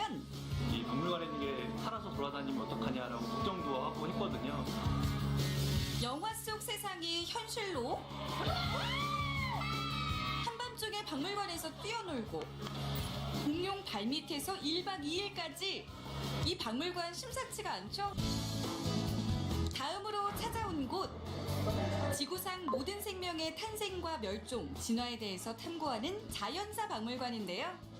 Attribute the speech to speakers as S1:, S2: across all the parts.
S1: 찾아오면
S2: 이 박물관에 있는 게 살아서 돌아다니면 어떡하냐라고 걱정도 하고 했거든요.
S1: 영화 속 세상이 현실로 한밤중에 박물관에서 뛰어놀고 공룡 발밑에서 1박 2일까지 이 박물관 심상치가 않죠? 다음으로 찾아온 곳, 지구상 모든 생명의 탄생과 멸종, 진화에 대해서 탐구하는 자연사 박물관인데요.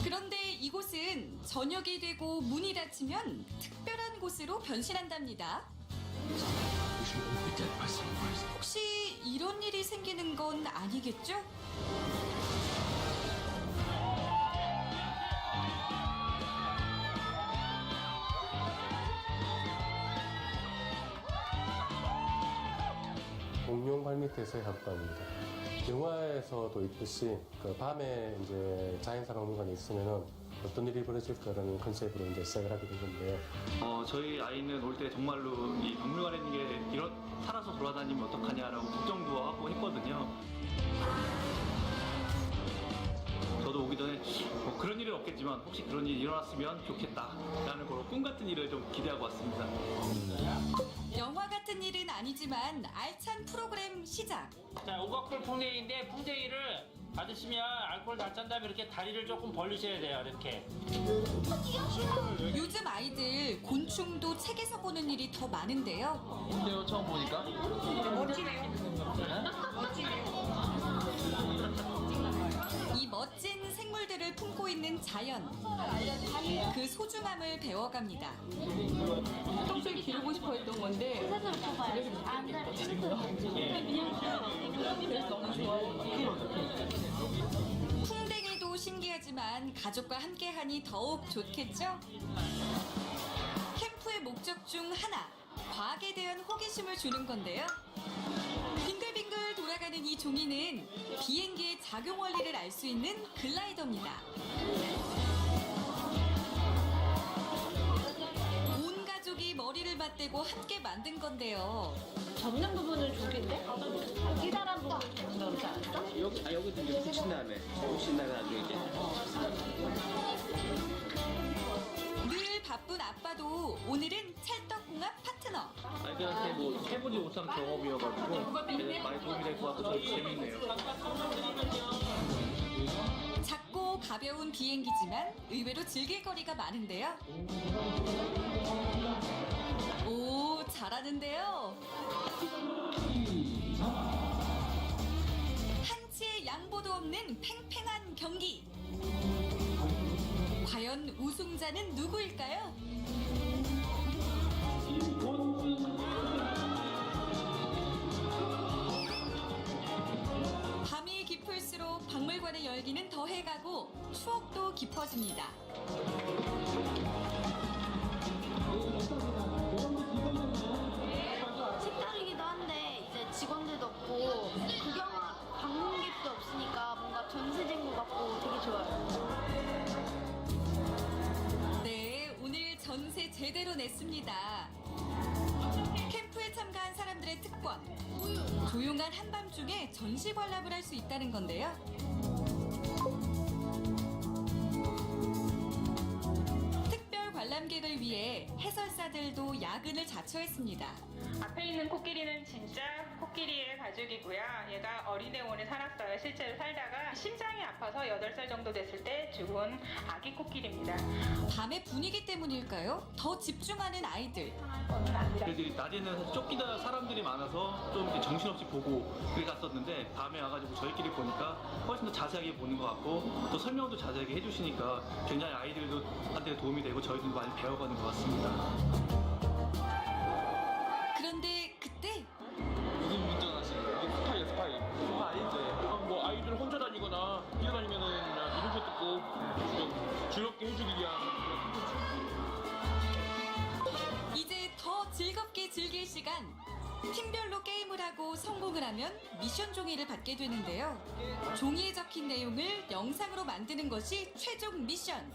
S1: 그런데 이곳은 저녁이 되고 문이 닫히면 특별한 곳으로 변신한답니다. 혹시 이런 일이 생기는 건 아니겠죠?
S3: 공룡 발밑에서의 학과입니다. 영화에서도 있듯이 그 밤에 이제 자연사 박물관에 있으면은 어떤 일이 벌어질까라는 컨셉으로 이제 시작을 하게 된 건데요.
S2: 저희 아이는 올 때 정말로 이 박물관에 있는 게 살아서 돌아다니면 어떡하냐라고 걱정도 하고 했거든요. 저도 오기 전에 뭐 그런 일은 없겠지만 혹시 그런 일이 일어났으면 좋겠다라는 거로 꿈 같은 일을 좀 기대하고 왔습니다.
S1: 영화 같은 일은 아니지만 알찬 프로그램 시작.
S4: 자, 오거풀 풍뎅이인데 풍뎅이를 받으시면 알코올 다 짠 다음에 이렇게 다리를 조금 벌리셔야 돼요. 이렇게.
S1: 요즘 아이들 곤충도 책에서 보는 일이 더 많은데요.
S2: 근데요, 처음 보니까?
S1: 이 멋진 생물들을 품고 있는 자연, 그 소중함을 배워갑니다.
S5: 평소에 기르고 싶어 했던 건데 그래서 너무 좋아요.
S1: 풍뎅이도 신기하지만 가족과 함께하니 더욱 좋겠죠? 캠프의 목적 중 하나, 과학에 대한 호기심을 주는 건데요. 빙글빙글 돌아가는 이 종이는 비행기의 작용 원리를 알 수 있는 글라이더입니다. 온 가족이 머리를 맞대고 함께 만든 건데요.
S5: 접는 부분은 조개인데? 기다란 부분 접는 거지 않았어?
S6: 여기도 이제 푹신다음에 푹신다가 이제
S1: 늘 바쁜 아빠도 오늘은 찰떡궁합 파트너.
S2: 아이들한테 뭐 해보지 못한 경험이어가지고 많이 도움이 될 것 같고 저도 재밌네요.
S1: 작고 가벼운 비행기지만 의외로 즐길 거리가 많은데요. 오, 잘하는데요. 한치의 양보도 없는 팽팽한 경기. 과연 우승자는 누구일까요? 밤이 깊을수록 박물관의 열기는 더해가고 추억도 깊어집니다.
S7: 식당이기도 한데 이제 직원들도 없고 방문객도 없으니까 뭔가 전시된 것 같고 되게 좋아요.
S1: 네, 오늘 전세 제대로 냈습니다. 캠프에 참가한 사람들의 특권. 조용한 한밤중에 전시 관람을 할 수 있다는 건데요. 특별 관람객을 위해 해설사들도 야근을 자처했습니다.
S8: 앞에 있는 코끼리는 진짜 코끼리의 가죽이고요. 얘가 어린애원에 살았어요. 실제로 살다가 심장이 아파서 8살 정도 됐을 때 죽은 아기 코끼리입니다.
S1: 밤의 분위기 때문일까요? 더 집중하는 아이들.
S2: 그래서 낮에는 사실 쫓기다 사람들이 많아서 좀 이렇게 정신없이 보고 그래 갔었는데 밤에 와가지고 저희끼리 보니까 훨씬 더 자세하게 보는 것 같고 또 설명도 자세하게 해주시니까 굉장히 아이들도 한테 도움이 되고 저희도 많이 배워가는 것 같습니다.
S1: 그런데 그때
S6: 무슨 운전하시는 거예요? 스파이요 스파이. 스파이? 네. 뭐 아이들 혼자 다니거나 뛰어다니면은 그냥 이름표 듣고 좀 즐겁게 해주기 위한 그런 콘텐츠.
S1: 이제 더 즐겁게 즐길 시간. 팀별로 게임을 하고 성공을 하면 미션 종이를 받게 되는데요. 종이에 적힌 내용을 영상으로 만드는 것이 최종 미션.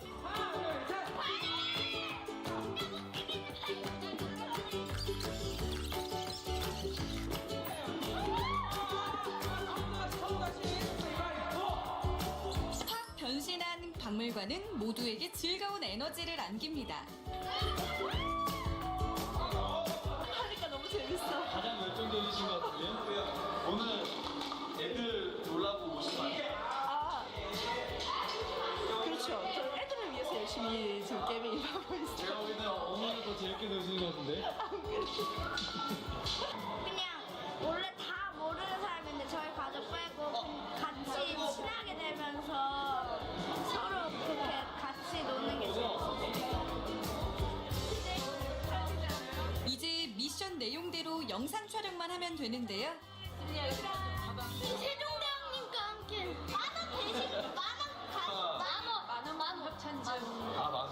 S1: 확 변신한 박물관. 결과는 모두에게 즐거운 에너지를 안깁니다.
S5: 하니까 너무 재밌어.
S2: 가장 열정적이신 것 같은데요? 오늘 애들 놀라고 오신 거 아니에요?
S5: 아, 그렇죠. 저 애들을 위해서 열심히 지금 게임에 임하고 있어요.
S2: 제가 보기에는 어머니도 더 재밌게 노시는 것 같은데?
S7: 그냥 원래 다 모르는 사람인데 저희 가족 빼고 같이 친하게 되면서 서로 그렇게 같이 노는 게 재밌어요.
S1: 이제 미션 내용대로 영상 촬영만 하면 되는데요.
S7: 세종대왕님과 함께 만원 대신 만원 협찬
S2: 아,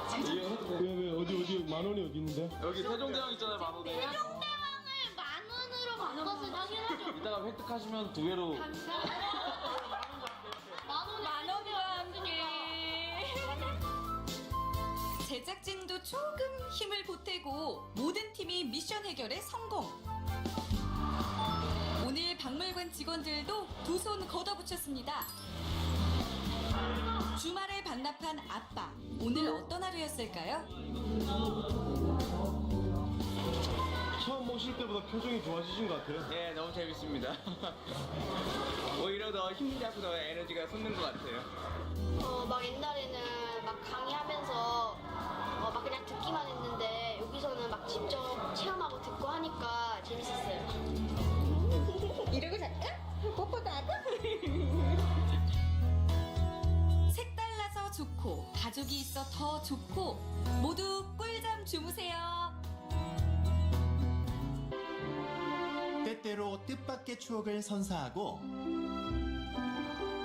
S2: 10,000원?
S6: 왜 어디 만원이 어디 있는데?
S2: 여기 세종대왕 있잖아요, 10,000원에.
S7: 세종대왕을 만원으로 바꿔서 당연하죠.
S2: 이따가 획득하시면 2배로.
S7: 만원과 함께.
S1: 제작진도 조금 힘을 보태고 모든 팀이 미션 해결에 성공. 오늘 박물관 직원들도 두 손 걷어붙였습니다. 주말을 반납한 아빠. 오늘 어떤 하루였을까요?
S6: 처음 오실 때보다 표정이 좋아지신 것 같아요.
S9: 네, 너무 재밌습니다. 오히려 더 힘이 나고 더 에너지가 솟는 것 같아요.
S7: 막 옛날에는 막 강의하면서 막 그냥 듣기만 했는데 여기서는 막 직접 체험하고 듣고 하니까 재밌었어요. 이러고 잘까? 뽀뽀도 하고?
S1: 색달라서 좋고 가족이 있어 더 좋고 모두 꿀잠 주무세요.
S10: 때때로 뜻밖의 추억을 선사하고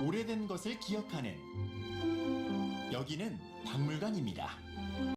S10: 오래된 것을 기억하는 여기는 박물관입니다.